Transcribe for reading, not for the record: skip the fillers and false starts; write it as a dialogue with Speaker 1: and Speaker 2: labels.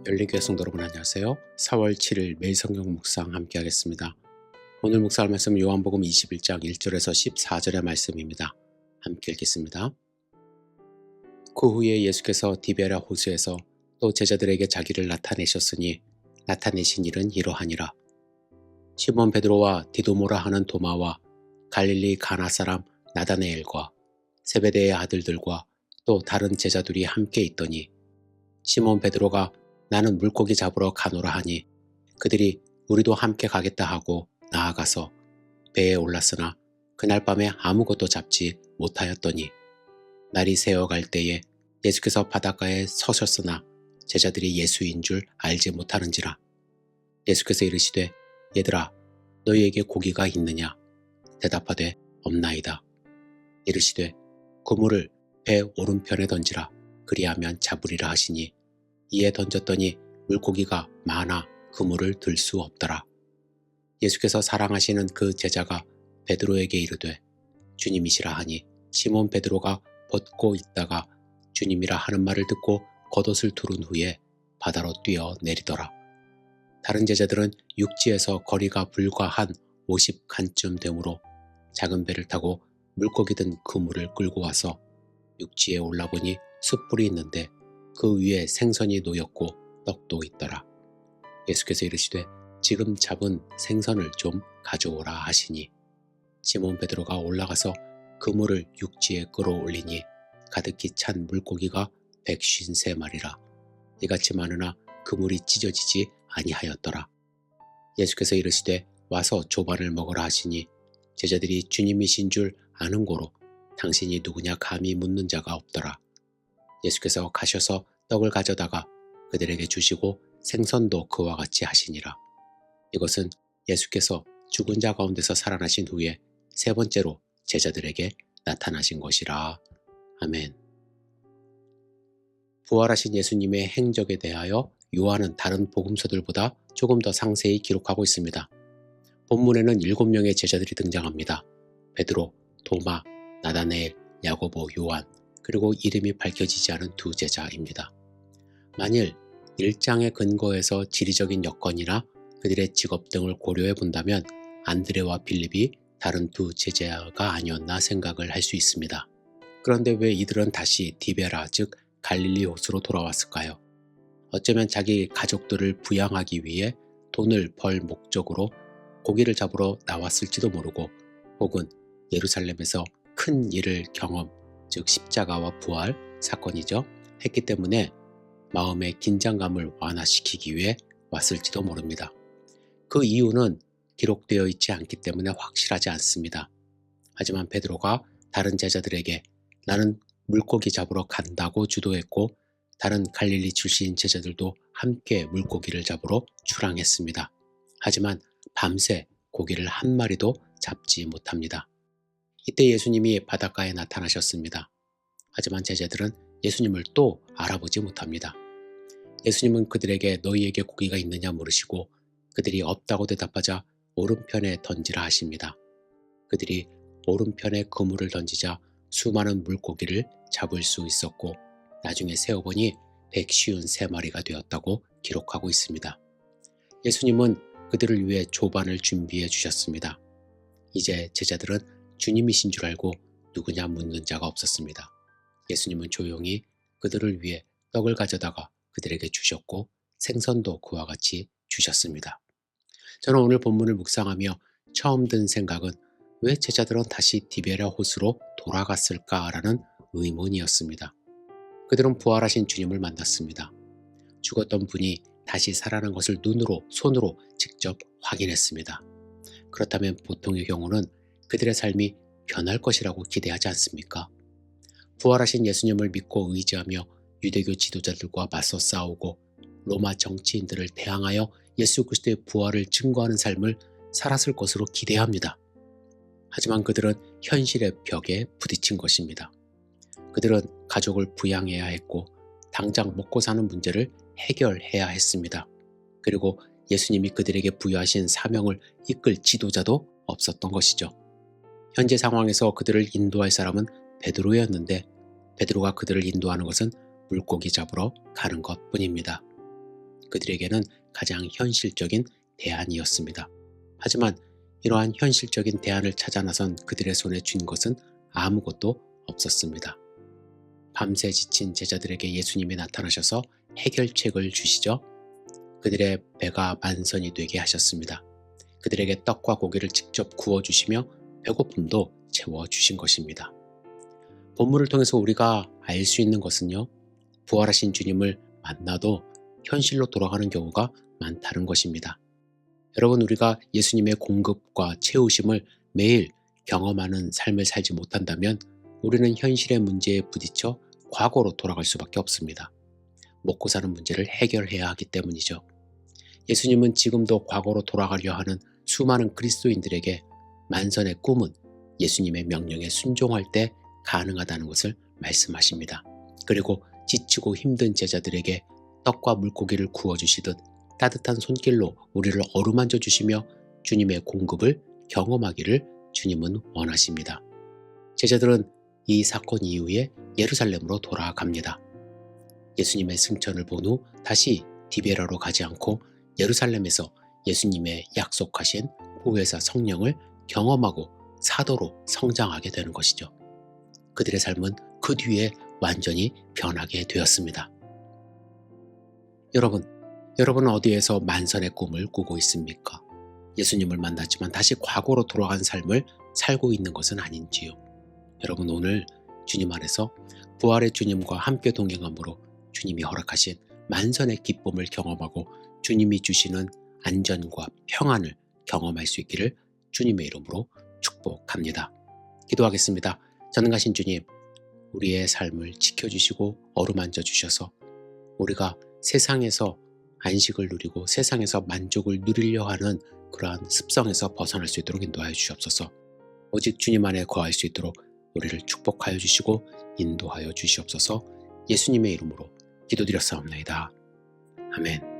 Speaker 1: 열린교회 성도 여러분 안녕하세요. 4월 7일 매일 성경 묵상 함께 하겠습니다. 오늘 묵상할 말씀은 요한복음 21장 1절에서 14절의 말씀입니다. 함께 읽겠습니다. 그 후에 예수께서 디베랴 호수에서 또 제자들에게 자기를 나타내셨으니 나타내신 일은 이러하니라. 시몬 베드로와 디도모라 하는 도마와 갈릴리 가나 사람 나다네엘과 세베대의 아들들과 또 다른 제자들이 함께 있더니 시몬 베드로가 나는 물고기 잡으러 가노라 하니 그들이 우리도 함께 가겠다 하고 나아가서 배에 올랐으나 그날 밤에 아무것도 잡지 못하였더니 날이 새어갈 때에 예수께서 바닷가에 서셨으나 제자들이 예수인 줄 알지 못하는지라. 예수께서 이르시되 얘들아 너희에게 고기가 있느냐? 대답하되 없나이다. 이르시되 그물을 배 오른편에 던지라. 그리하면 잡으리라 하시니 이에 던졌더니 물고기가 많아 그물을 들 수 없더라. 예수께서 사랑하시는 그 제자가 베드로에게 이르되 주님이시라 하니 시몬 베드로가 벗고 있다가 주님이라 하는 말을 듣고 겉옷을 두른 후에 바다로 뛰어 내리더라. 다른 제자들은 육지에서 거리가 불과 한 50칸쯤 되므로 작은 배를 타고 물고기 든 그물을 끌고 와서 육지에 올라보니 숯불이 있는데 그 위에 생선이 놓였고 떡도 있더라. 예수께서 이르시되 지금 잡은 생선을 좀 가져오라 하시니 시몬 베드로가 올라가서 그물을 육지에 끌어올리니 가득히 찬 물고기가 153마리라. 이같이 많으나 그물이 찢어지지 아니하였더라. 예수께서 이르시되 와서 조반을 먹으라 하시니 제자들이 주님이신 줄 아는 고로 당신이 누구냐 감히 묻는 자가 없더라. 예수께서 가셔서 떡을 가져다가 그들에게 주시고 생선도 그와 같이 하시니라. 이것은 예수께서 죽은 자 가운데서 살아나신 후에 세 번째로 제자들에게 나타나신 것이라. 아멘. 부활하신 예수님의 행적에 대하여 요한은 다른 복음서들보다 조금 더 상세히 기록하고 있습니다. 본문에는 7명의 제자들이 등장합니다. 베드로, 도마, 나다네엘, 야고보, 요한, 그리고 이름이 밝혀지지 않은 두 제자입니다. 만일 1장의 근거에서 지리적인 여건이나 그들의 직업 등을 고려해 본다면 안드레와 빌립이 다른 두 제자가 아니었나 생각을 할 수 있습니다. 그런데 왜 이들은 다시 디베라 즉 갈릴리 호수로 돌아왔을까요? 어쩌면 자기 가족들을 부양하기 위해 돈을 벌 목적으로 고기를 잡으러 나왔을지도 모르고 혹은 예루살렘에서 큰 일을 경험 즉 십자가와 부활 사건이죠. 했기 때문에 마음의 긴장감을 완화시키기 위해 왔을지도 모릅니다. 그 이유는 기록되어 있지 않기 때문에 확실하지 않습니다. 하지만 베드로가 다른 제자들에게 나는 물고기 잡으러 간다고 주도했고 다른 갈릴리 출신 제자들도 함께 물고기를 잡으러 출항했습니다. 하지만 밤새 고기를 한 마리도 잡지 못합니다. 이때 예수님이 바닷가에 나타나셨습니다. 하지만 제자들은 예수님을 또 알아보지 못합니다. 예수님은 그들에게 너희에게 고기가 있느냐 물으시고 그들이 없다고 대답하자 오른편에 던지라 하십니다. 그들이 오른편에 그물을 던지자 수많은 물고기를 잡을 수 있었고 나중에 세어보니 153마리가 되었다고 기록하고 있습니다. 예수님은 그들을 위해 조반을 준비해 주셨습니다. 이제 제자들은 주님이신 줄 알고 누구냐 묻는 자가 없었습니다. 예수님은 조용히 그들을 위해 떡을 가져다가 그들에게 주셨고 생선도 그와 같이 주셨습니다. 저는 오늘 본문을 묵상하며 처음 든 생각은 왜 제자들은 다시 디베랴 호수로 돌아갔을까라는 의문이었습니다. 그들은 부활하신 주님을 만났습니다. 죽었던 분이 다시 살아난 것을 눈으로 손으로 직접 확인했습니다. 그렇다면 보통의 경우는 그들의 삶이 변할 것이라고 기대하지 않습니까? 부활하신 예수님을 믿고 의지하며 유대교 지도자들과 맞서 싸우고 로마 정치인들을 대항하여 예수 그리스도의 부활을 증거하는 삶을 살았을 것으로 기대합니다. 하지만 그들은 현실의 벽에 부딪힌 것입니다. 그들은 가족을 부양해야 했고 당장 먹고 사는 문제를 해결해야 했습니다. 그리고 예수님이 그들에게 부여하신 사명을 이끌 지도자도 없었던 것이죠. 현재 상황에서 그들을 인도할 사람은 베드로였는데 베드로가 그들을 인도하는 것은 물고기 잡으러 가는 것뿐입니다. 그들에게는 가장 현실적인 대안이었습니다. 하지만 이러한 현실적인 대안을 찾아 나선 그들의 손에 쥔 것은 아무것도 없었습니다. 밤새 지친 제자들에게 예수님이 나타나셔서 해결책을 주시죠. 그들의 배가 만선이 되게 하셨습니다. 그들에게 떡과 고기를 직접 구워주시며 배고픔도 채워주신 것입니다. 본문을 통해서 우리가 알 수 있는 것은요, 부활하신 주님을 만나도 현실로 돌아가는 경우가 많다는 것입니다. 여러분, 우리가 예수님의 공급과 채우심을 매일 경험하는 삶을 살지 못한다면 우리는 현실의 문제에 부딪혀 과거로 돌아갈 수밖에 없습니다. 먹고 사는 문제를 해결해야 하기 때문이죠. 예수님은 지금도 과거로 돌아가려 하는 수많은 그리스도인들에게 만선의 꿈은 예수님의 명령에 순종할 때 가능하다는 것을 말씀하십니다. 그리고 지치고 힘든 제자들에게 떡과 물고기를 구워주시듯 따뜻한 손길로 우리를 어루만져 주시며 주님의 공급을 경험하기를 주님은 원하십니다. 제자들은 이 사건 이후에 예루살렘으로 돌아갑니다. 예수님의 승천을 본 후 다시 디베라로 가지 않고 예루살렘에서 예수님의 약속하신 보혜사 성령을 경험하고 사도로 성장하게 되는 것이죠. 그들의 삶은 그 뒤에 완전히 변하게 되었습니다. 여러분은 어디에서 만선의 꿈을 꾸고 있습니까? 예수님을 만났지만 다시 과거로 돌아간 삶을 살고 있는 것은 아닌지요? 여러분, 오늘 주님 안에서 부활의 주님과 함께 동행함으로 주님이 허락하신 만선의 기쁨을 경험하고 주님이 주시는 안전과 평안을 경험할 수 있기를 주님의 이름으로 축복합니다. 기도하겠습니다. 전능하신 주님, 우리의 삶을 지켜주시고 어루만져 주셔서 우리가 세상에서 안식을 누리고 세상에서 만족을 누리려 하는 그러한 습성에서 벗어날 수 있도록 인도하여 주시옵소서. 오직 주님 안에 거할 수 있도록 우리를 축복하여 주시고 인도하여 주시옵소서. 예수님의 이름으로 기도드렸사옵나이다. 아멘.